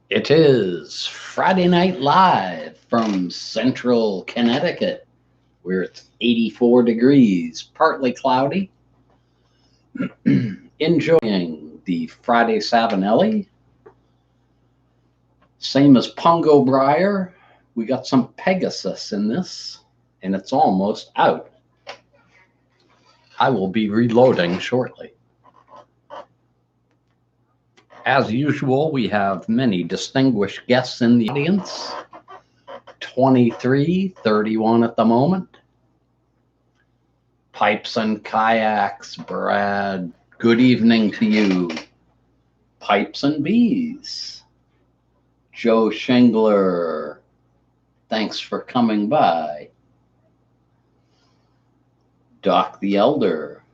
It is Friday Night Live from Central Connecticut, where it's 84 degrees, partly cloudy. Enjoying the Friday Savinelli. Same as Pongo Briar. We got some Pegasus in this, and it's almost out. I will be reloading shortly. As usual, we have many distinguished guests in the audience. 23, 31 at the moment. Pipes and Kayaks, Brad, good evening to you. Pipes and Bees, Joe Schengler, thanks for coming by. Doc the Elder.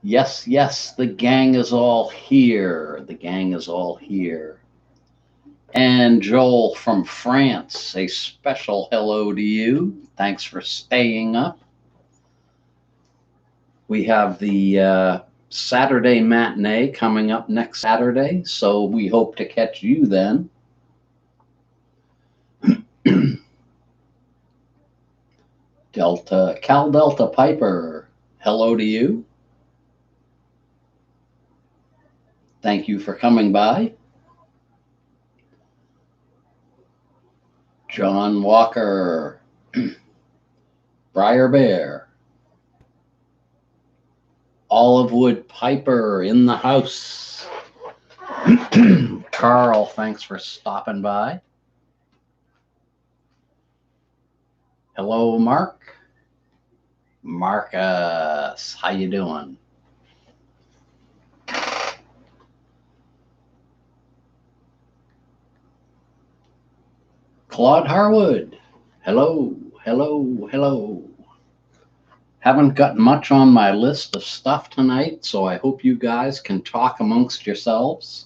Yes, yes, the gang is all here. The gang is all here. And Joel from France, a special hello to you. Thanks for staying up. We have the Saturday matinee coming up next Saturday, so we hope to catch you then. Cal Delta Piper, hello to you. Thank you for coming by. John Walker, Briar Bear, Olivewood Piper in the house. Carl, thanks for stopping by. Hello, Mark. Marcus, how you doing? Claude Harwood, hello, hello, hello. Haven't got much on my list of stuff tonight, so I hope you guys can talk amongst yourselves.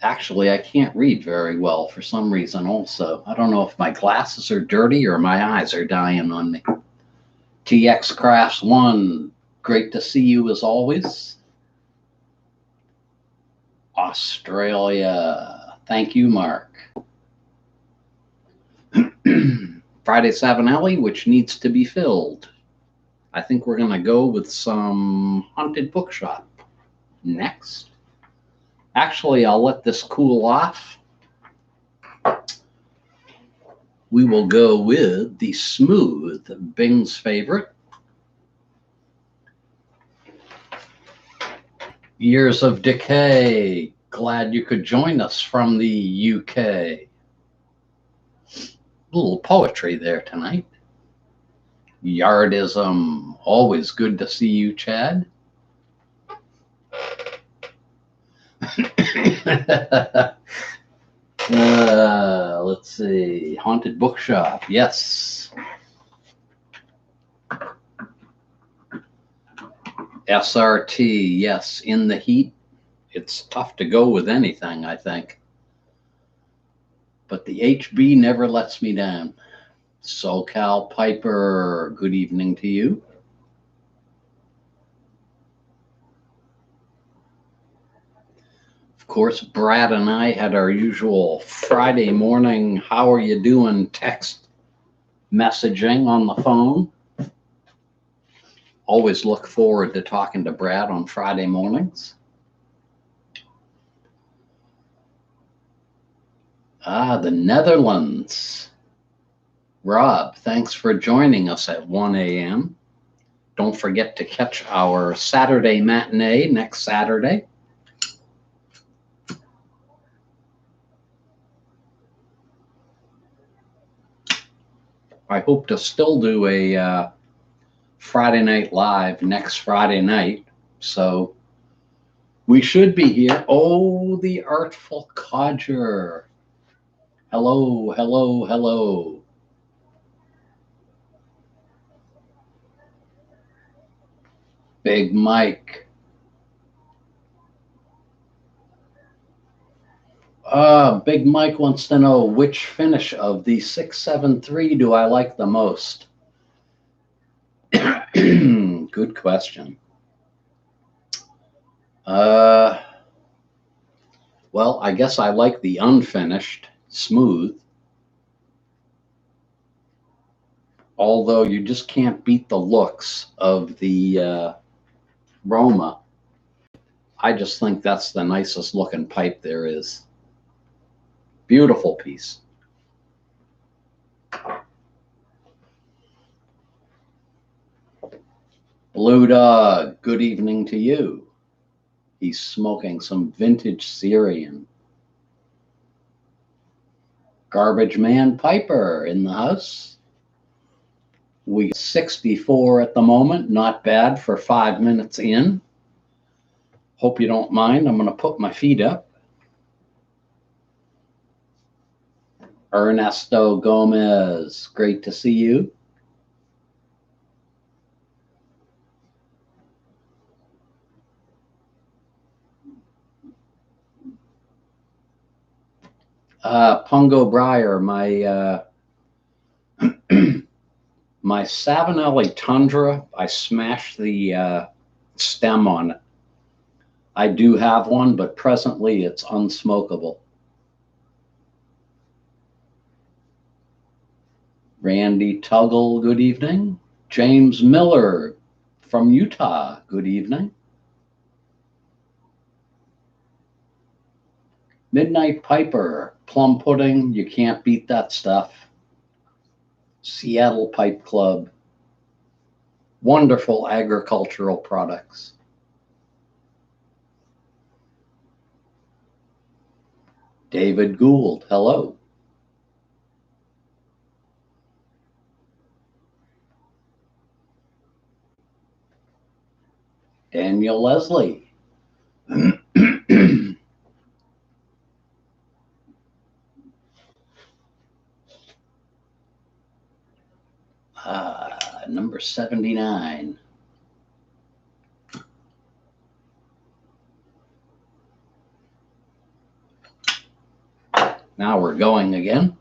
Actually, I can't read very well for some reason also. I don't know if my glasses are dirty or my eyes are dying on me. TX Crafts 1, great to see you as always. Australia, thank you, Mark. Friday Savinelli, which needs to be filled. I think we're going to go with some Haunted Bookshop next. Actually, I'll let this cool off. We will go with the Smooth, Bing's favorite. Years of Decay. Glad you could join us from the UK. A little poetry there tonight. Yardism. Always good to see you, Chad. Let's see. Haunted Bookshop. Yes. SRT. Yes. In the heat. It's tough to go with anything, I think. But the HB never lets me down. SoCal Piper, good evening to you. Of course, Brad and I had our usual Friday morning, how are you doing text messaging on the phone. Always look forward to talking to Brad on Friday mornings. The Netherlands. Rob, thanks for joining us at 1 a.m. Don't forget to catch our Saturday matinee next Saturday. I hope to still do a Friday Night Live next Friday night. So we should be here. Oh, the Artful Codger. Hello, hello, hello. Big Mike. Big Mike wants to know which finish of the 673 do I like the most? Good question. Uh, well, I guess I like the unfinished, smooth. Although you just can't beat the looks of the Roma. I just think that's the nicest looking pipe there is. Beautiful piece. Blue Dog, good evening to you. He's smoking some vintage Syrian. Garbage Man Piper in the house. We 64 at the moment, not bad for 5 minutes in. Hope you don't mind. I'm going to put my feet up. Ernesto Gomez, great to see you. Pungo Breyer, my Savinelli Tundra, I smashed the stem on it. I do have one, but presently it's unsmokable. Randy Tuggle, good evening. James Miller from Utah, good evening. Midnight Piper, plum pudding, you can't beat that stuff. Seattle Pipe Club, wonderful agricultural products. David Gould, hello. Daniel Leslie. Number 79. Now we're going again.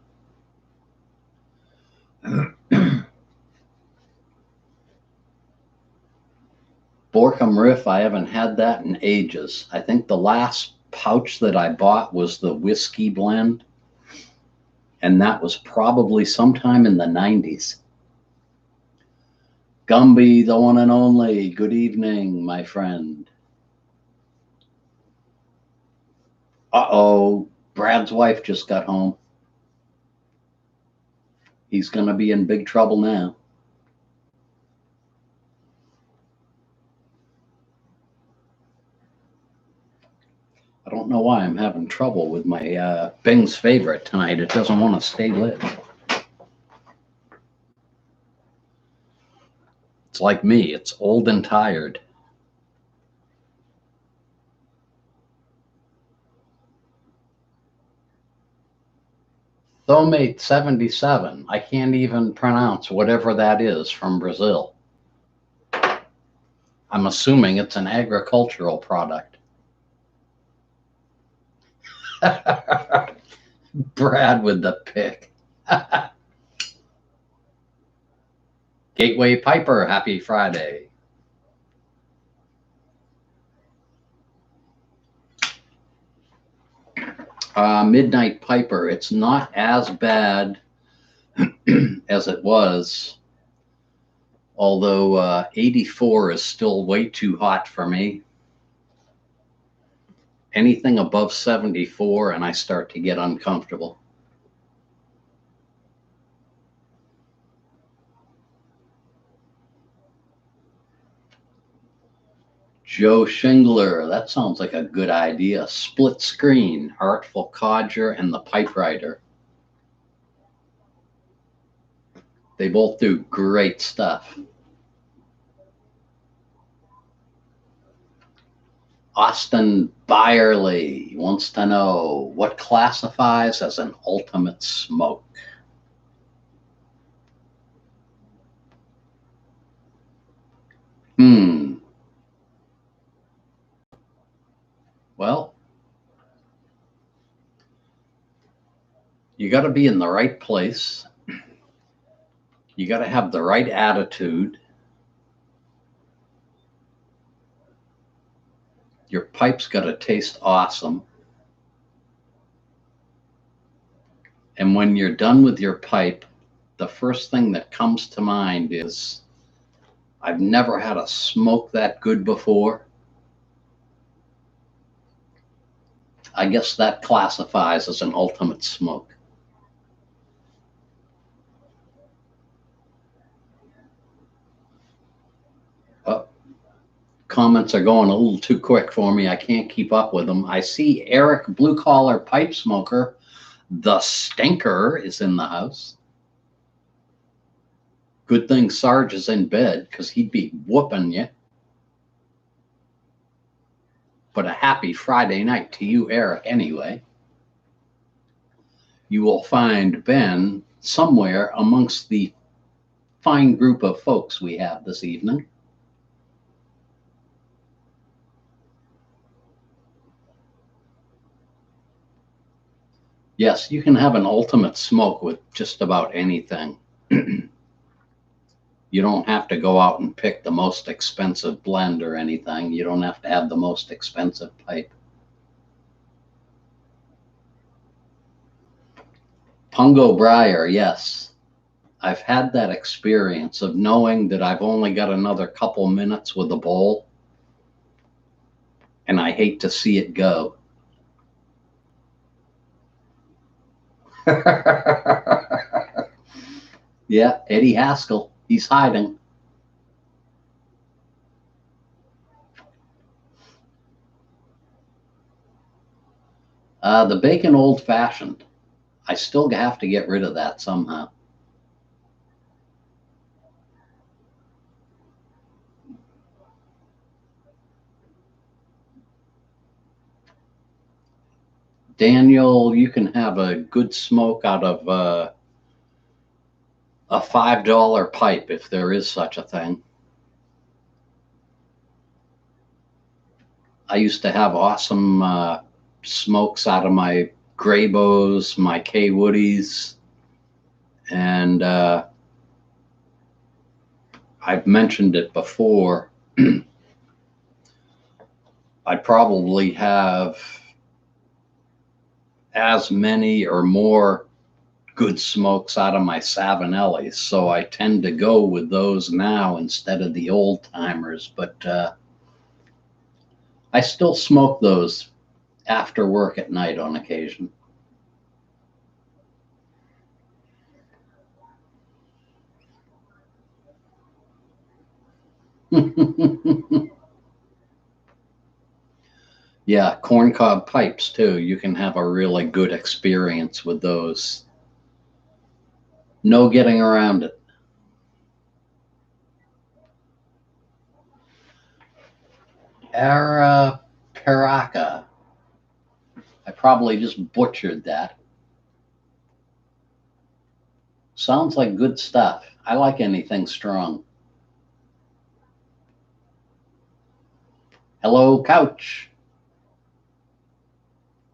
Borkham Riff, I haven't had that in ages. I think the last pouch that I bought was the whiskey blend, and that was probably sometime in the 90s. Gumby, the one and only, good evening, my friend. Uh-oh, Brad's wife just got home. He's going to be in big trouble now. I don't know why I'm having trouble with my Bing's favorite tonight. It doesn't want to stay lit. It's like me. It's old and tired. Thomate 77. I can't even pronounce whatever that is from Brazil. I'm assuming it's an agricultural product. Brad with the pick. Gateway Piper, happy Friday. Midnight Piper, it's not as bad as it was, although 84 is still way too hot for me. Anything above 74 and I start to get uncomfortable. Joe Shingler, that sounds like a good idea. Split screen, Artful Codger and the Pipe Writer. They both do great stuff. Austin Byerly wants to know what classifies as an ultimate smoke. Well, you got to be in the right place. You got to have the right attitude. Your pipe's got to taste awesome. And when you're done with your pipe, the first thing that comes to mind is, I've never had a smoke that good before. I guess that classifies as an ultimate smoke. Oh, comments are going a little too quick for me. I can't keep up with them. I see Eric, blue collar pipe smoker, the stinker, is in the house. Good thing Sarge is in bed because he'd be whooping you. But a happy Friday night to you, Eric, anyway. You will find Ben somewhere amongst the fine group of folks we have this evening. Yes, you can have an ultimate smoke with just about anything. You don't have to go out and pick the most expensive blend or anything. You don't have to have the most expensive pipe. Pungo Briar, yes. I've had that experience of knowing that I've only got another couple minutes with the bowl, and I hate to see it go. Yeah, Eddie Haskell, he's hiding. The bacon old fashioned. I still have to get rid of that somehow. Daniel, you can have a good smoke out of a $5 pipe if there is such a thing. I used to have awesome smokes out of my Graybos, my K Woodies, and I've mentioned it before. I'd probably have as many or more good smokes out of my Savinellis, so I tend to go with those now instead of the old timers, but I still smoke those after work at night on occasion. Yeah, corncob pipes too. You can have a really good experience with those. No getting around it. Arapiraca. I probably just butchered that. Sounds like good stuff. I like anything strong. Hello, couch.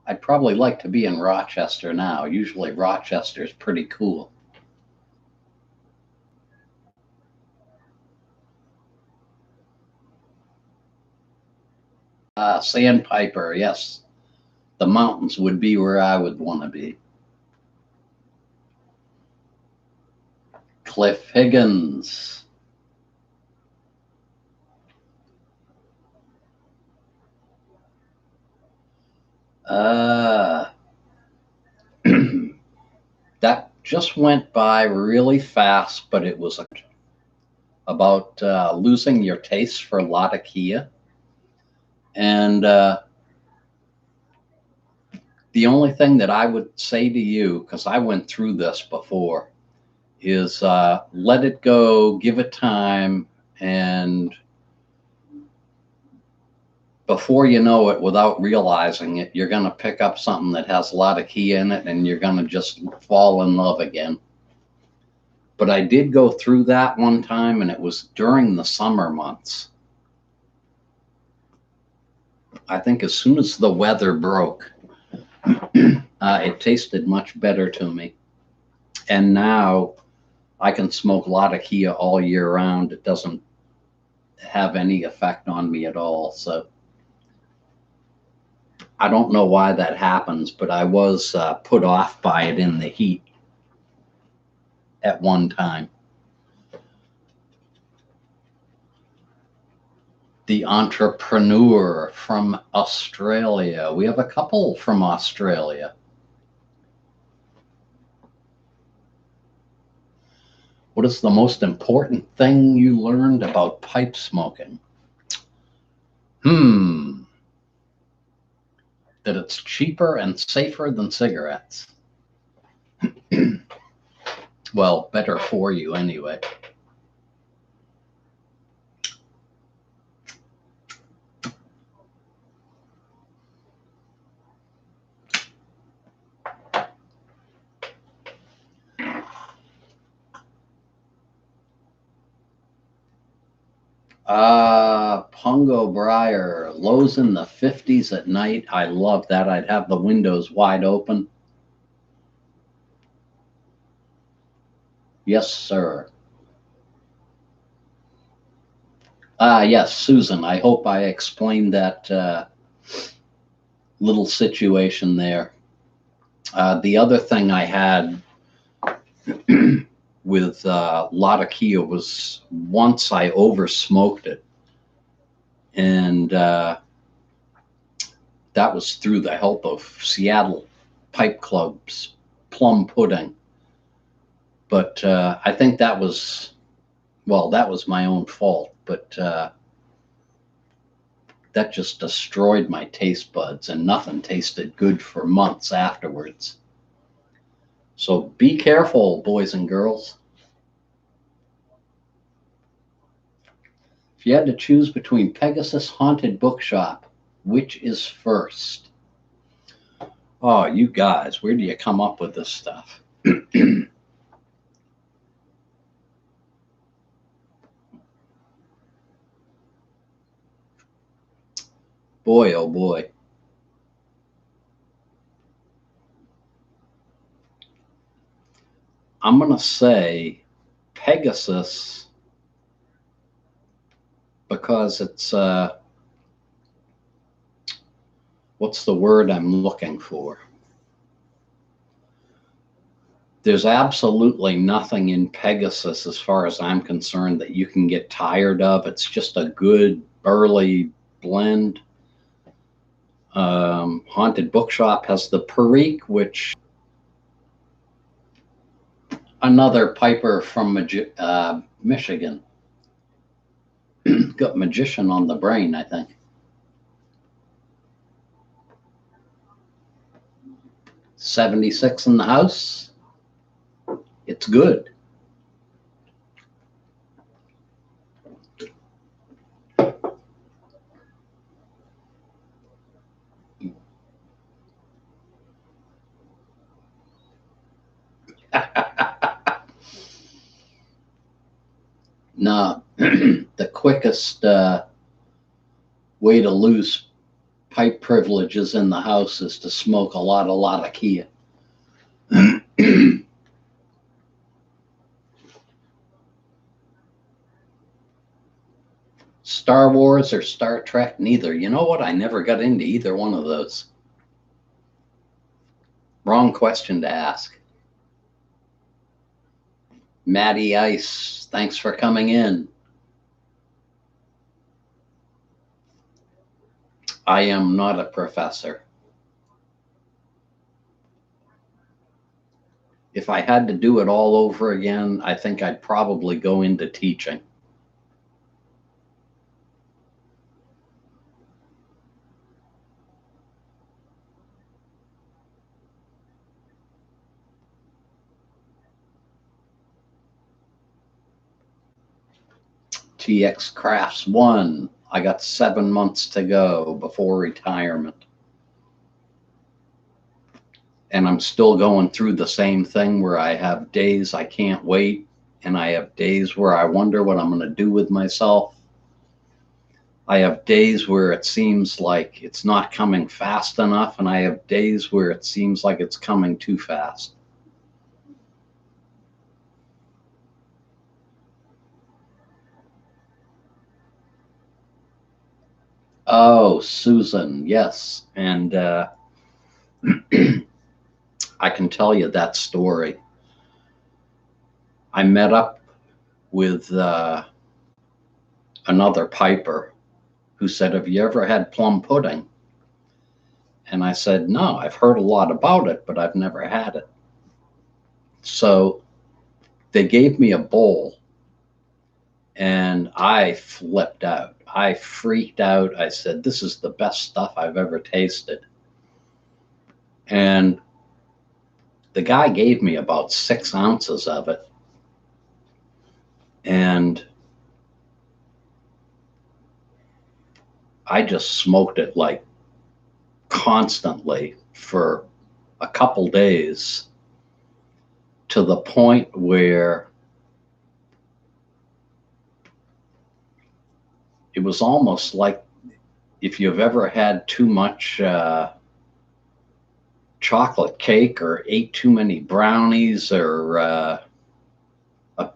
I'd probably like to be in Rochester now. Usually Rochester's pretty cool. Sandpiper, yes. The mountains would be where I would want to be. Cliff Higgins. Uh, that just went by really fast, but it was about losing your taste for Latakia. And the only thing that I would say to you, because I went through this before, is let it go, give it time, and before you know it, without realizing it, you're going to pick up something that has a lot of key in it, and you're going to just fall in love again. But I did go through that one time, and it was during the summer months. I think as soon as the weather broke, it tasted much better to me. And now I can smoke Latakia all year round. It doesn't have any effect on me at all. So I don't know why that happens, but I was put off by it in the heat at one time. The entrepreneur from Australia. We have a couple from Australia. What is the most important thing you learned about pipe smoking? That it's cheaper and safer than cigarettes. Well, better for you anyway. Pungo Briar, lows in the 50s at night. I love that. I'd have the windows wide open. Yes, sir. Yes, Susan, I hope I explained that little situation there. The other thing I had with Latakia was once I over smoked it. And that was through the help of Seattle Pipe Club's plum pudding. But I think that was my own fault. But that just destroyed my taste buds, and nothing tasted good for months afterwards. So be careful, boys and girls. If you had to choose between Pegasus Haunted Bookshop, which is first? Oh, you guys, where do you come up with this stuff? Boy, oh boy. I'm going to say Pegasus because it's, what's the word I'm looking for? There's absolutely nothing in Pegasus, as far as I'm concerned, that you can get tired of. It's just a good, burly blend. Haunted Bookshop has the Perique, which another piper from Michigan. Got magician on the brain, I think. 76 in the house. It's good. No, the quickest way to lose pipe privileges in the house is to smoke a lot of Latakia. Star Wars or Star Trek? Neither. You know what? I never got into either one of those. Wrong question to ask. Matty Ice, thanks for coming in. I am not a professor. If I had to do it all over again, I think I'd probably go into teaching. TX Crafts 1. I got 7 months to go before retirement. And I'm still going through the same thing where I have days I can't wait, and I have days where I wonder what I'm going to do with myself. I have days where it seems like it's not coming fast enough, and I have days where it seems like it's coming too fast. Oh, Susan, yes. And I can tell you that story. I met up with another piper who said, "Have you ever had plum pudding?" And I said, "No, I've heard a lot about it, but I've never had it." So they gave me a bowl and I flipped out. I freaked out. I said, "This is the best stuff I've ever tasted." And the guy gave me about 6 ounces of it. And I just smoked it like constantly for a couple days to the point where it was almost like if you've ever had too much chocolate cake or ate too many brownies or a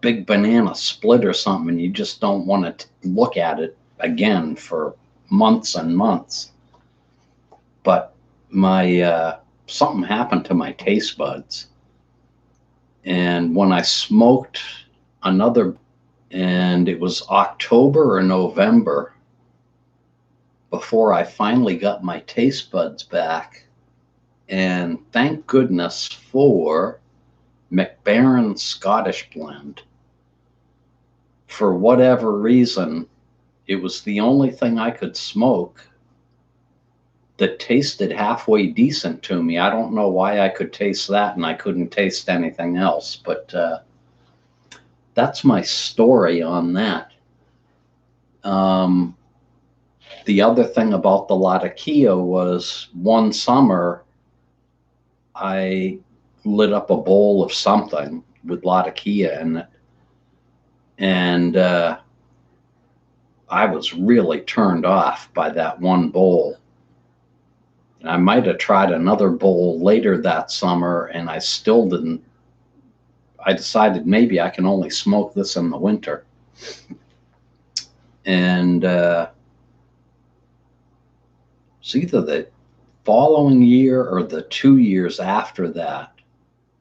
big banana split or something, and you just don't want to look at it again for months and months. But my something happened to my taste buds, and when I smoked another, and it was October or November before I finally got my taste buds back, and thank goodness for McBaron's Scottish blend. For whatever reason, it was the only thing I could smoke that tasted halfway decent to me. I don't know why I could taste that and I couldn't taste anything else, but that's my story on that. Um, the other thing about the Latakia was one summer I lit up a bowl of something with Latakia in it, and I was really turned off by that one bowl. And I might have tried another bowl later that summer, and I still didn't. I decided maybe I can only smoke this in the winter. And it's either the following year or the 2 years after that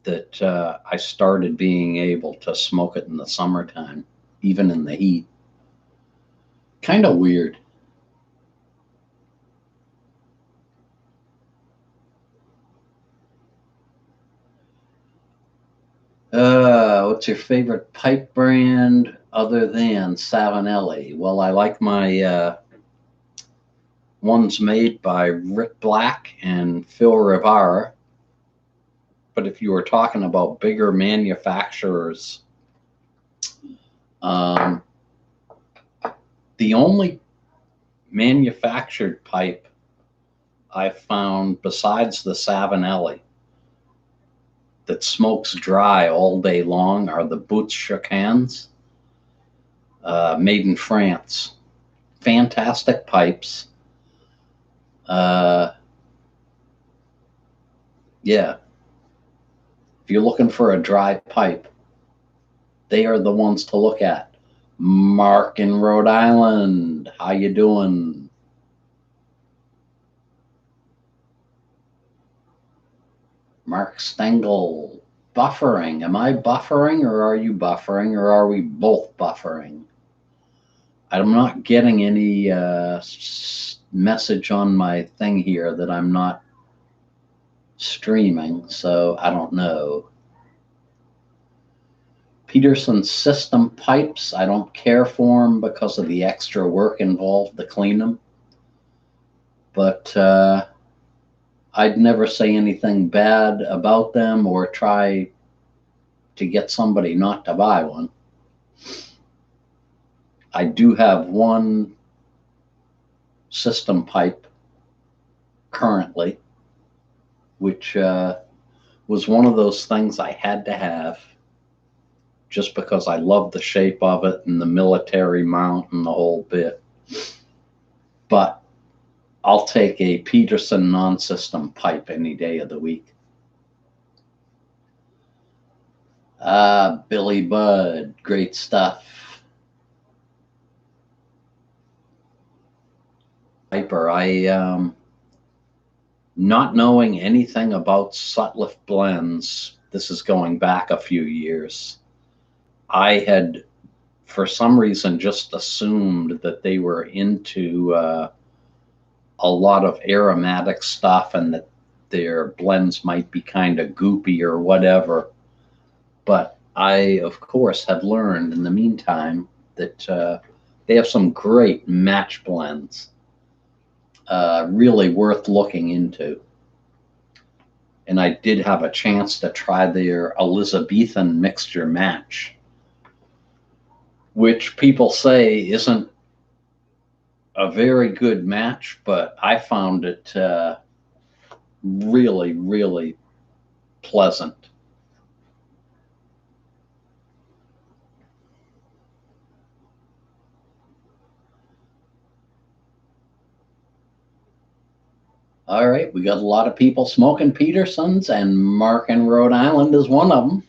that I started being able to smoke it in the summertime, even in the heat. Kind of weird. What's your favorite pipe brand other than Savinelli? Well, I like my ones made by Rick Black and Phil Rivara. But if you were talking about bigger manufacturers, um, the only manufactured pipe I found besides the Savinelli that smokes dry all day long are the Boots Chacans, made in France. Fantastic pipes. Uh, yeah, if you're looking for a dry pipe, they are the ones to look at. Mark in Rhode Island, how you doing? Mark Stengel, buffering. Am I buffering or are you buffering or are we both buffering? I'm not getting any message on my thing here that I'm not streaming, so I don't know. Peterson system pipes, I don't care for them because of the extra work involved to clean them. But I'd never say anything bad about them or try to get somebody not to buy one. I do have one system pipe currently, which was one of those things I had to have just because I love the shape of it and the military mount and the whole bit. But I'll take a Peterson non-system pipe any day of the week. Billy Budd, great stuff. Piper. Not knowing anything about Sutliff blends, this is going back a few years. I had, for some reason, just assumed that they were into a lot of aromatic stuff and that their blends might be kind of goopy or whatever. But I, of course, have learned in the meantime that they have some great match blends, really worth looking into. And I did have a chance to try their Elizabethan mixture match, which people say isn't a very good match, but I found it really, really pleasant. All right, we got a lot of people smoking Petersons, and Mark in Rhode Island is one of them.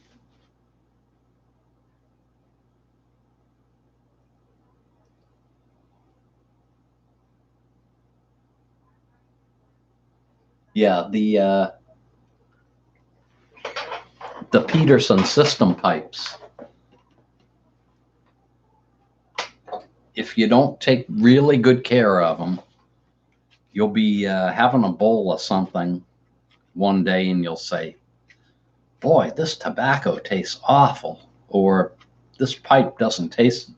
Yeah, the Peterson system pipes. If you don't take really good care of them, you'll be having a bowl of something one day and you'll say, boy, this tobacco tastes awful, or this pipe doesn't taste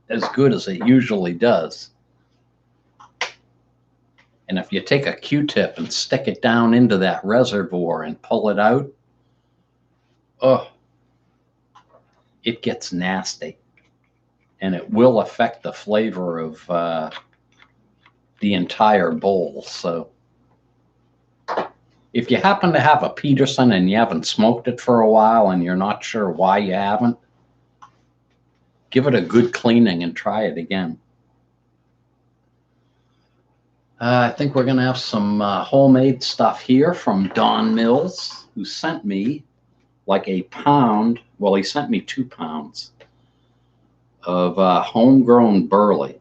as good as it usually does. And if you take a Q-tip and stick it down into that reservoir and pull it out, oh, it gets nasty. And it will affect the flavor of the entire bowl. So if you happen to have a Peterson and you haven't smoked it for a while and you're not sure why you haven't, give it a good cleaning and try it again. I think we're going to have some homemade stuff here from Don Mills, who sent me like a pound. Well, he sent me 2 pounds of homegrown burley.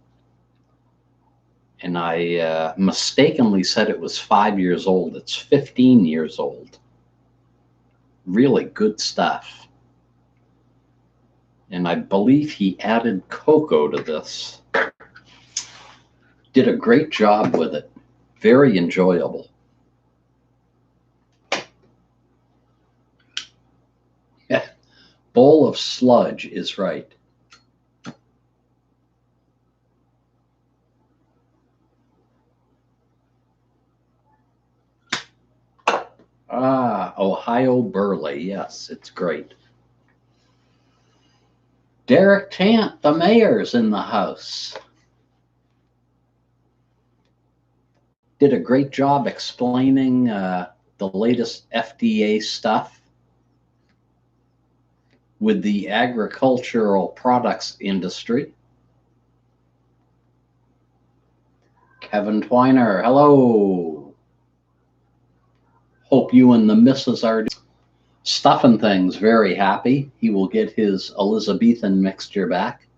And I mistakenly said it was 5 years old. It's 15 years old. Really good stuff. And I believe he added cocoa to this. Did a great job with it. Very enjoyable. Yeah. Bowl of sludge is right. Ah, Ohio Burley. Yes, it's great. Derek Tant, the mayor's in the house. Did a great job explaining the latest FDA stuff with the agricultural products industry. Kevin Twiner, hello. Hope you and the missus are stuffing things very happy. He will get his Elizabethan mixture back.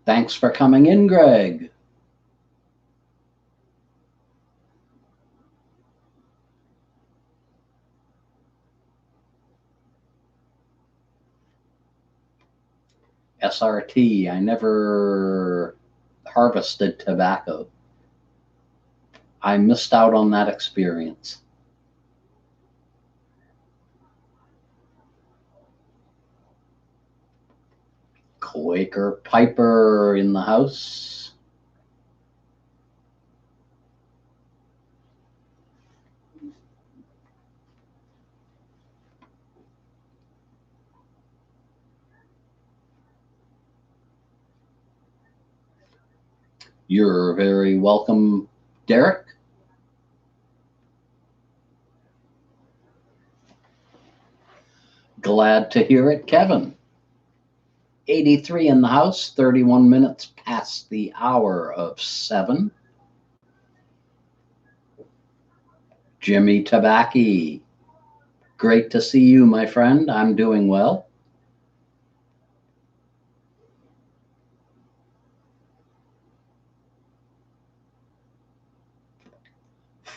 Thanks for coming in, Greg. SRT, I never harvested tobacco. I missed out on that experience. Quaker Piper in the house. You're very welcome, Derek. Glad to hear it, Kevin. 83 in the house, 31 minutes past the hour of 7. Jimmy Tabaki, great to see you, my friend. I'm doing well.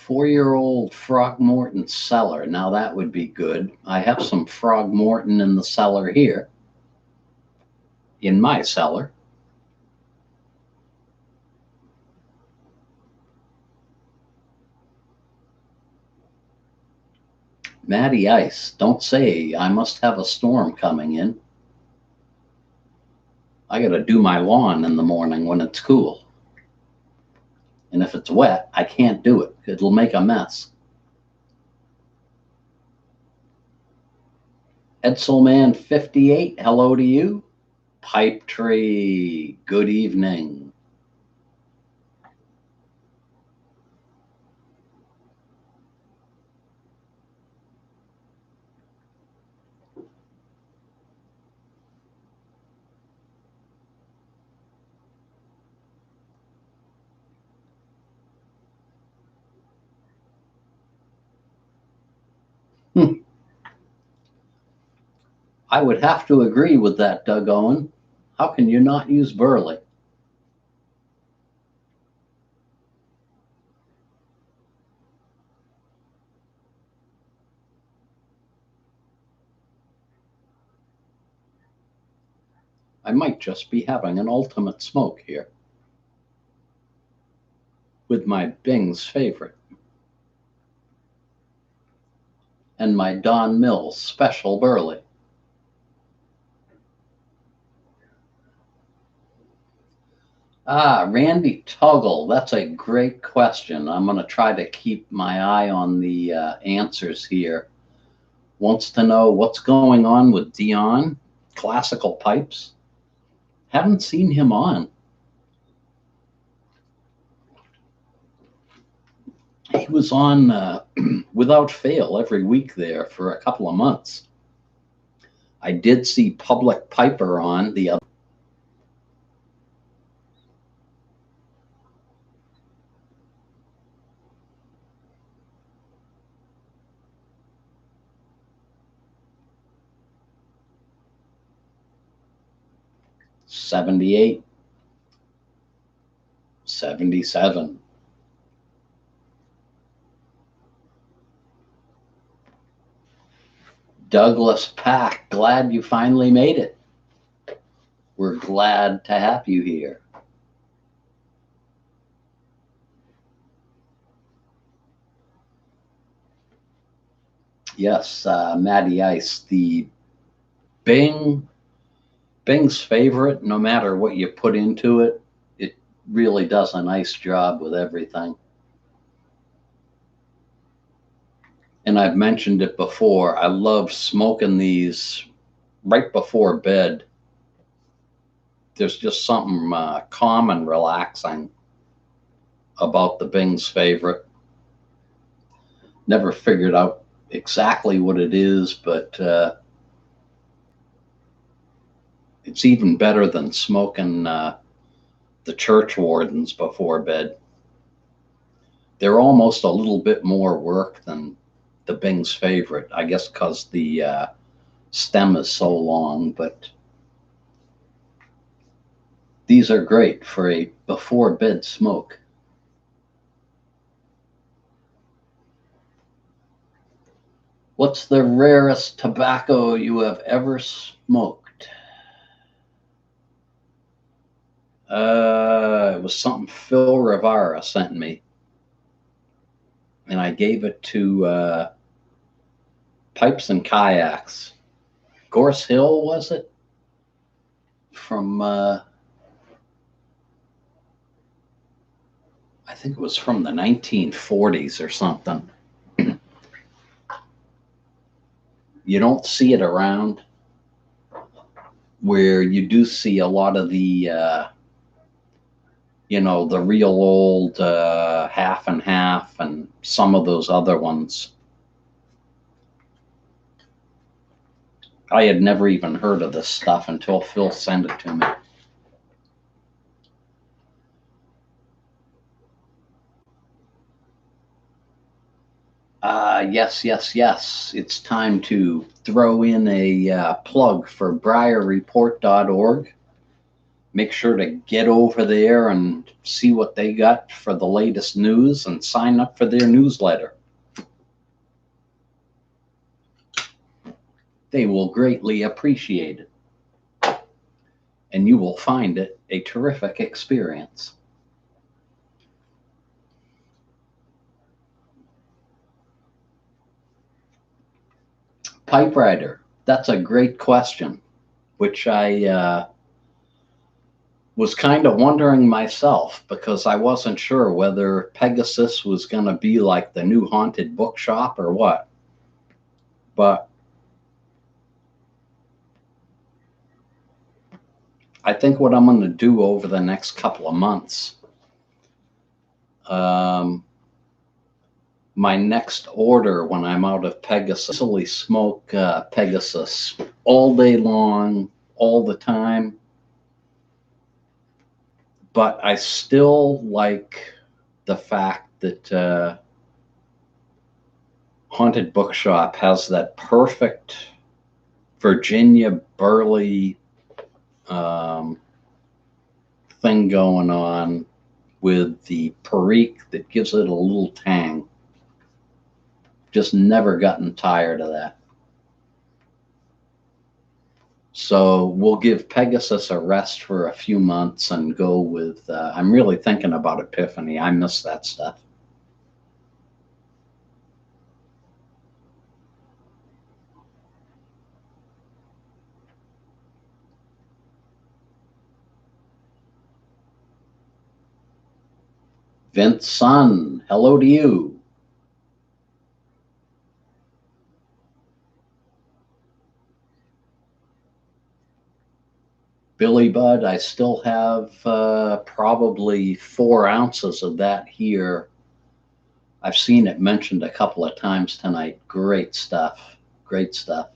4-year-old Frogmorton cellar. Now that would be good. I have some Frogmorton in the cellar here, in my cellar. Matty Ice, don't say I must have a storm coming in. I gotta do my lawn in the morning when it's cool. And if it's wet, I can't do it. It'll make a mess. Edselman 58, hello to you. Pipe Tree, good evening. I would have to agree with that, Doug Owen. How can you not use Burley? I might just be having an ultimate smoke here with my Bing's favorite and my Don Mills special Burley. Randy Tuggle, that's a great question. I'm going to try to keep my eye on the answers here. Wants to know what's going on with Dion, classical pipes. Haven't seen him on. He was on without fail every week there for a couple of months. I did see Public Piper on the other. '78, '77. Douglas Pack, glad you finally made it. We're glad to have you here. Yes, Matty Ice, the Bing's favorite, no matter what you put into it, it really does a nice job with everything. And I've mentioned it before, I love smoking these right before bed. There's just something calm and relaxing about the Bing's favorite. Never figured out exactly what it is, but it's even better than smoking the church wardens before bed. They're almost a little bit more work than the Bing's favorite, I guess because the stem is so long, but these are great for a before bed smoke. What's the rarest tobacco you have ever smoked? It was something Phil Rivara sent me, and I gave it to Pipes and Kayaks. Gorse Hill, was it? From, I think it was from the 1940s or something. You don't see it around, where you do see a lot of the, the real old half and half and some of those other ones. I had never even heard of this stuff until Phil sent it to me. Yes. It's time to throw in a plug for BriarReport.org. make sure to get over there and see what they got for the latest news and sign up for their newsletter. They will greatly appreciate it, and you will find it a terrific experience. Pipe Rider, that's a great question, which I was kind of wondering myself because I wasn't sure whether Pegasus was going to be like the new haunted bookshop or what. But I think what I'm going to do over the next couple of months, my next order when I'm out of Pegasus, I smoke Pegasus all day long, all the time. But I still like the fact that Haunted Bookshop has that perfect Virginia burley thing going on with the perique that gives it a little tang. Just never gotten tired of that. So we'll give Pegasus a rest for a few months and go with, I'm really thinking about Epiphany. I miss that stuff. Vince Sun, hello to you. Billy Bud, I still have probably 4 ounces of that here. I've seen it mentioned a couple of times tonight. Great stuff. Great stuff.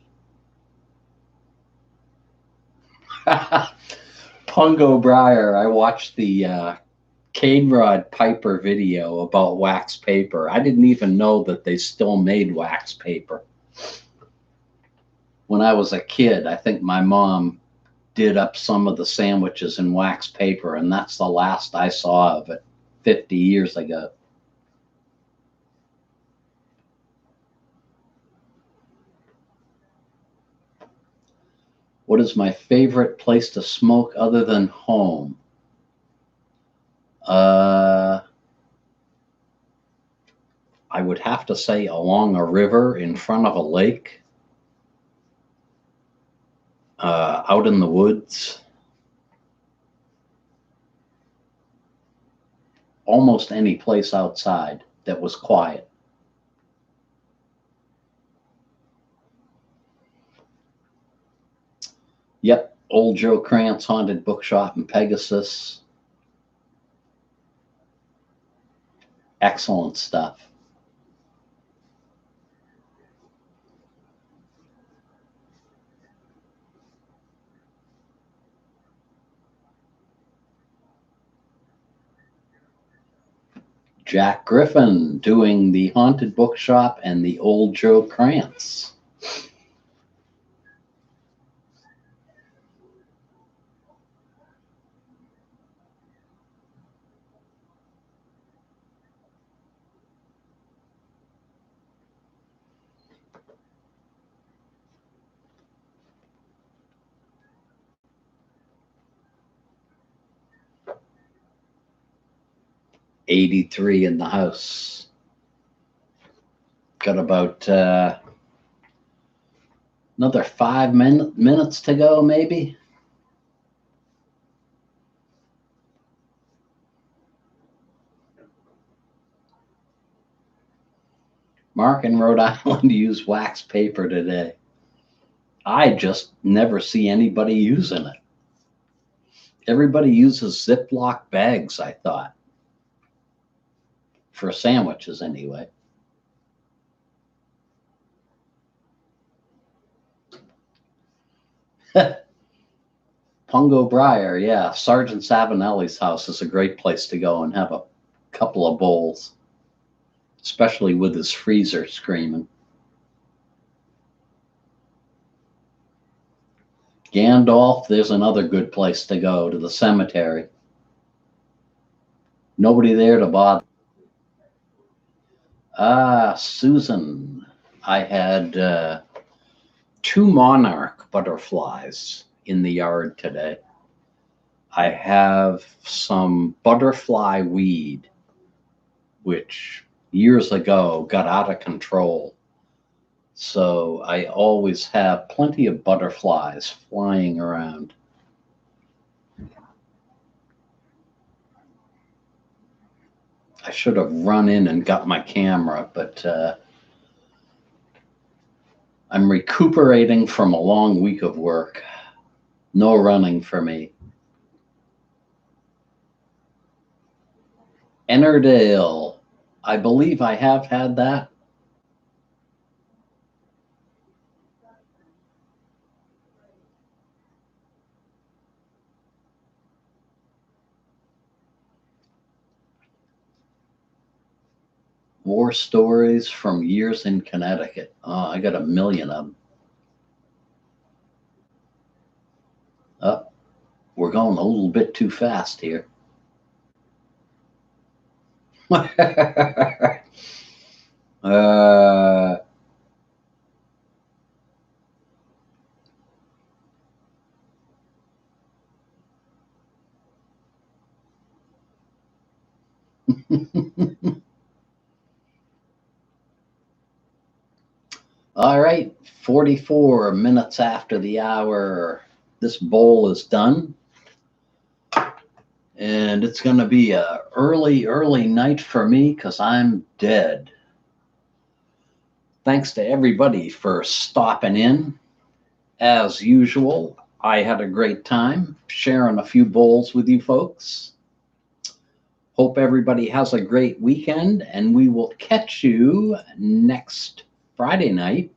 Pungo Briar, I watched the Cane Rod Piper video about wax paper. I didn't even know that they still made wax paper. When I was a kid, I think my mom did up some of the sandwiches in wax paper, and that's the last I saw of it 50 years ago. What is my favorite place to smoke other than home? I would have to say along a river in front of a lake, out in the woods. Almost any place outside that was quiet. Yep, Old Joe Krantz Haunted Bookshop in Pegasus. Excellent stuff. Jack Griffin doing the Haunted Bookshop and the Old Joe Krantz. '83 in the house. Got about another 5 minutes to go, maybe. Mark in Rhode Island used wax paper today. I just never see anybody using it. Everybody uses Ziploc bags, I thought. For sandwiches, anyway. Pungo Briar, yeah. Sergeant Savinelli's house is a great place to go and have a couple of bowls, especially with his freezer screaming. Gandalf, there's another good place to go, to the cemetery. Nobody there to bother. Susan, I had two monarch butterflies in the yard today. I have some butterfly weed, which years ago got out of control. So I always have plenty of butterflies flying around. I should have run in and got my camera, but I'm recuperating from a long week of work. No running for me. Ennerdale, I believe I have had that. War stories from years in Connecticut. Oh, I got a million of them. Oh, we're going a little bit too fast here. uh, all right, 44 minutes after the hour. This bowl is done. And it's going to be a early night for me because I'm dead. Thanks to everybody for stopping in. As usual, I had a great time sharing a few bowls with you folks. Hope everybody has a great weekend, and we will catch you next Friday night.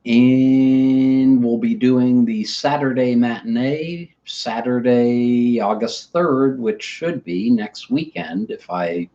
And we'll be doing the Saturday matinee, Saturday, August 3rd, which should be next weekend if I